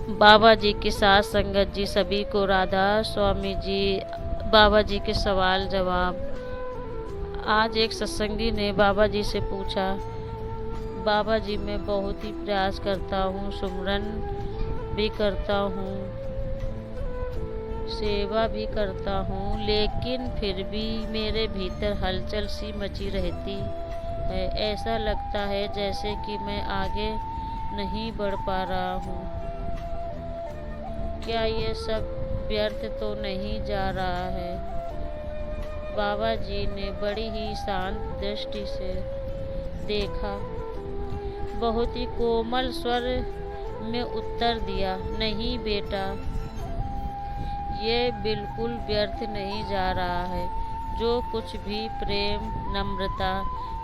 बाबा जी की साथ संगत जी, सभी को राधा। स्वामी जी, बाबा जी के सवाल जवाब। आज एक सत्संगी ने बाबा जी से पूछा, बाबा जी मैं बहुत ही प्रयास करता हूँ, सुमरन भी करता हूँ, सेवा भी करता हूँ, लेकिन फिर भी मेरे भीतर हलचल सी मची रहती है। ऐसा लगता है जैसे कि मैं आगे नहीं बढ़ पा रहा हूँ। क्या ये सब व्यर्थ तो नहीं जा रहा है? बाबा जी ने बड़ी ही शांत दृष्टि से देखा, बहुत ही कोमल स्वर में उत्तर दिया, नहीं बेटा, ये बिल्कुल व्यर्थ नहीं जा रहा है। जो कुछ भी प्रेम नम्रता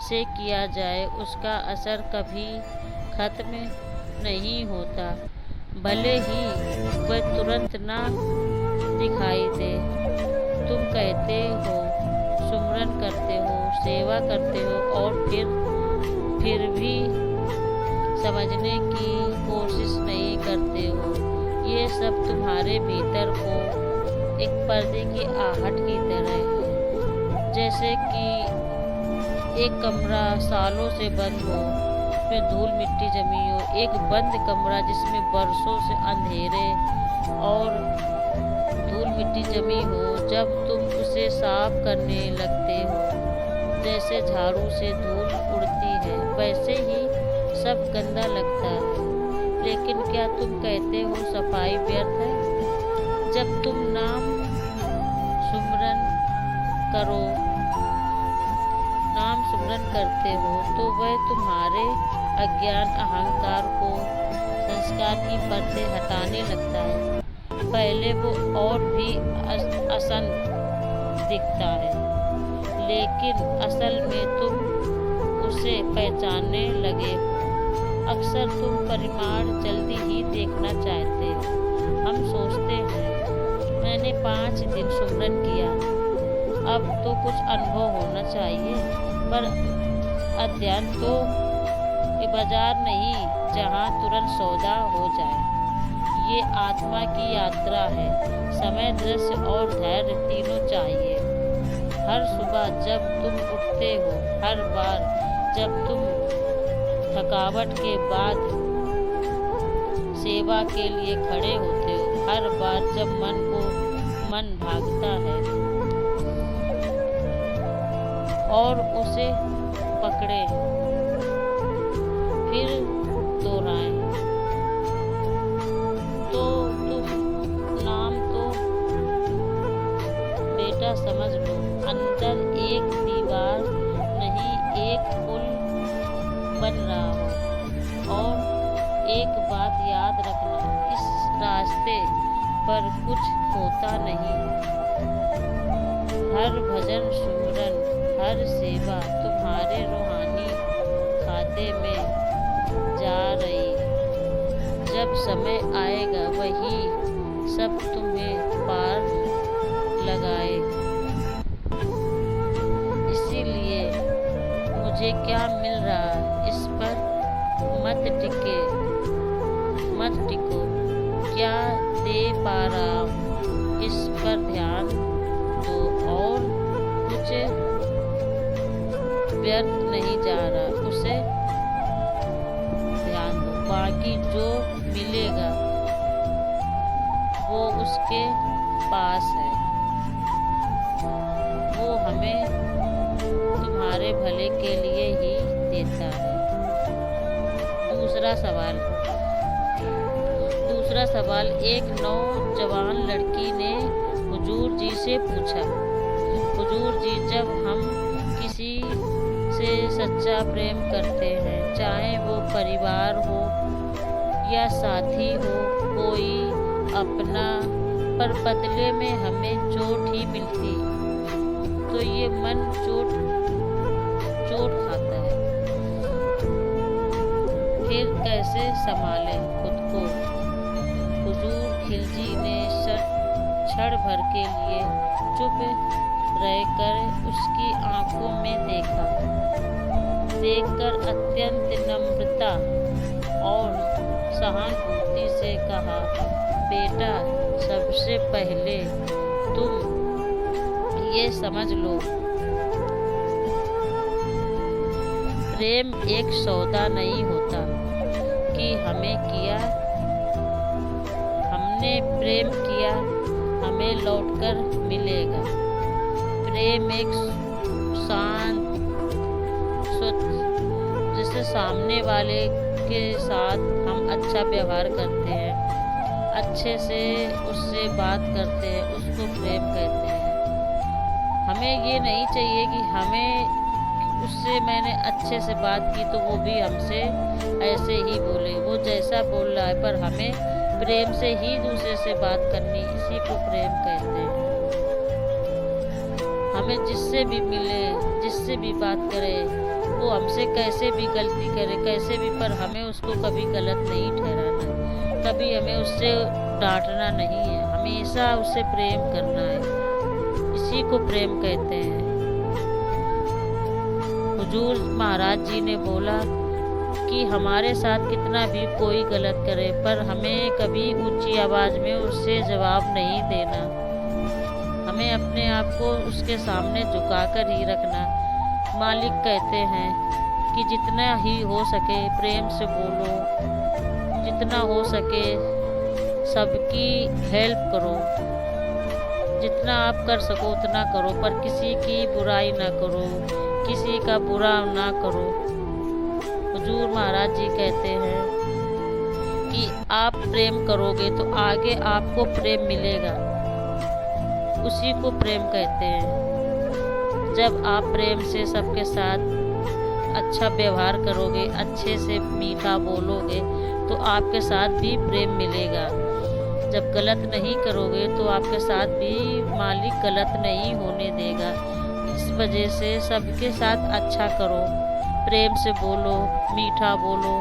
से किया जाए उसका असर कभी खत्म नहीं होता, भले ही वह तुरंत ना दिखाई दे। तुम कहते हो, सुमरन करते हो, सेवा करते हो और फिर भी समझने की कोशिश नहीं करते हो। ये सब तुम्हारे भीतर को एक पर्दे की आहट की तरह है, जैसे कि एक कमरा सालों से बंद हो, उसमें धूल मिट्टी जमी हो। एक बंद कमरा जिसमें बरसों से अंधेरे और धूल मिट्टी जमी हो, जब तुम उसे साफ करने लगते हो, जैसे झाड़ू से धूल उड़ती है, वैसे ही सब गंदा लगता है। लेकिन क्या तुम कहते हो सफाई व्यर्थ है? जब तुम नाम सुमरन करते हो तो वह तुम्हारे अज्ञान अहंकार को, संस्कार की परतें हटाने लगता है। पहले वो और भी असंत दिखता है, लेकिन असल में तुम उसे पहचानने लगे हो। अक्सर तुम परिमाण जल्दी ही देखना चाहते हो। हम सोचते हैं मैंने 5 दिन सुमरन किया, अब तो कुछ अनुभव होना चाहिए, पर अध्ययन तो बाजार नहीं जहाँ तुरंत सौदा हो जाए। ये आत्मा की यात्रा है, समय, दृश्य और धैर्य तीनों चाहिए। हर सुबह जब तुम उठते हो, हर बार जब तुम थकावट के बाद सेवा के लिए खड़े होते हो, हर बार जब मन भागता है और उसे पकड़े फिर दोहराएं, तो तुम नाम तो बेटा समझ लो, अंदर एक दीवार नहीं एक पुल बन रहा हो। और एक बात याद रखना, इस रास्ते पर कुछ होता नहीं। हर भजन, सुमरन, हर सेवा तुम्हारे रूहानी खाते में जा रही। जब समय आएगा वही सब तुम्हें पार लगाए। इसीलिए मुझे क्या मिल रहा इस पर मत टिको, क्या दे पा रहा हूँ इस पर ध्यान दो, और कुछ व्यर्थ नहीं जा रहा उसे ध्यान दो। बाकी जो मिलेगा वो उसके पास है, वो हमें तुम्हारे भले के लिए ही देता है। दूसरा सवाल, एक नौजवान लड़की ने हुजूर जी से पूछा, हुजूर जी जब हम किसी से सच्चा प्रेम करते हैं, चाहे वो परिवार हो या साथी हो, कोई अपना, पर बदले में हमें चोट ही मिलती, तो ये मन चोट खाता है, फिर कैसे संभाले खुद को? हुजूर खिलजी ने क्षण भर के लिए चुप रहकर उसकी आंखों में देखकर अत्यंत नम्रता और सहानुभूति से कहा, कहा, बेटा सबसे पहले तुम ये समझ लो, प्रेम एक सौदा नहीं होता कि हमने प्रेम किया हमें लौटकर मिलेगा। प्रेम एक शांत जैसे सामने वाले के साथ हम अच्छा व्यवहार करते हैं, अच्छे से उससे बात करते हैं, उसको प्रेम कहते हैं। हमें ये नहीं चाहिए कि उससे मैंने अच्छे से बात की तो वो भी हमसे ऐसे ही बोले, वो जैसा बोल रहा है, पर हमें प्रेम से ही दूसरे से बात करनी, इसी को प्रेम कहते हैं। हमें जिससे भी मिले, जिससे भी बात करे, वो हमसे कैसे भी गलती करे, कैसे भी, पर हमें उसको कभी गलत नहीं ठहराना, कभी हमें उससे डांटना नहीं है, हमेशा उससे प्रेम करना है, इसी को प्रेम कहते हैं। हुजूर महाराज जी ने बोला कि हमारे साथ कितना भी कोई गलत करे, पर हमें कभी ऊंची आवाज़ में उससे जवाब नहीं देना, हमें अपने आप को उसके सामने झुकाकर ही रखना। मालिक कहते हैं कि जितना ही हो सके प्रेम से बोलो, जितना हो सके सबकी हेल्प करो, जितना आप कर सको उतना करो, पर किसी की बुराई ना करो, किसी का बुरा ना करो। हुजूर महाराज जी कहते हैं कि आप प्रेम करोगे तो आगे आपको प्रेम मिलेगा, उसी को प्रेम कहते हैं। जब आप प्रेम से सबके साथ अच्छा व्यवहार करोगे, अच्छे से मीठा बोलोगे, तो आपके साथ भी प्रेम मिलेगा। जब गलत नहीं करोगे तो आपके साथ भी मालिक गलत नहीं होने देगा। इस वजह से सबके साथ अच्छा करो, प्रेम से बोलो, मीठा बोलो,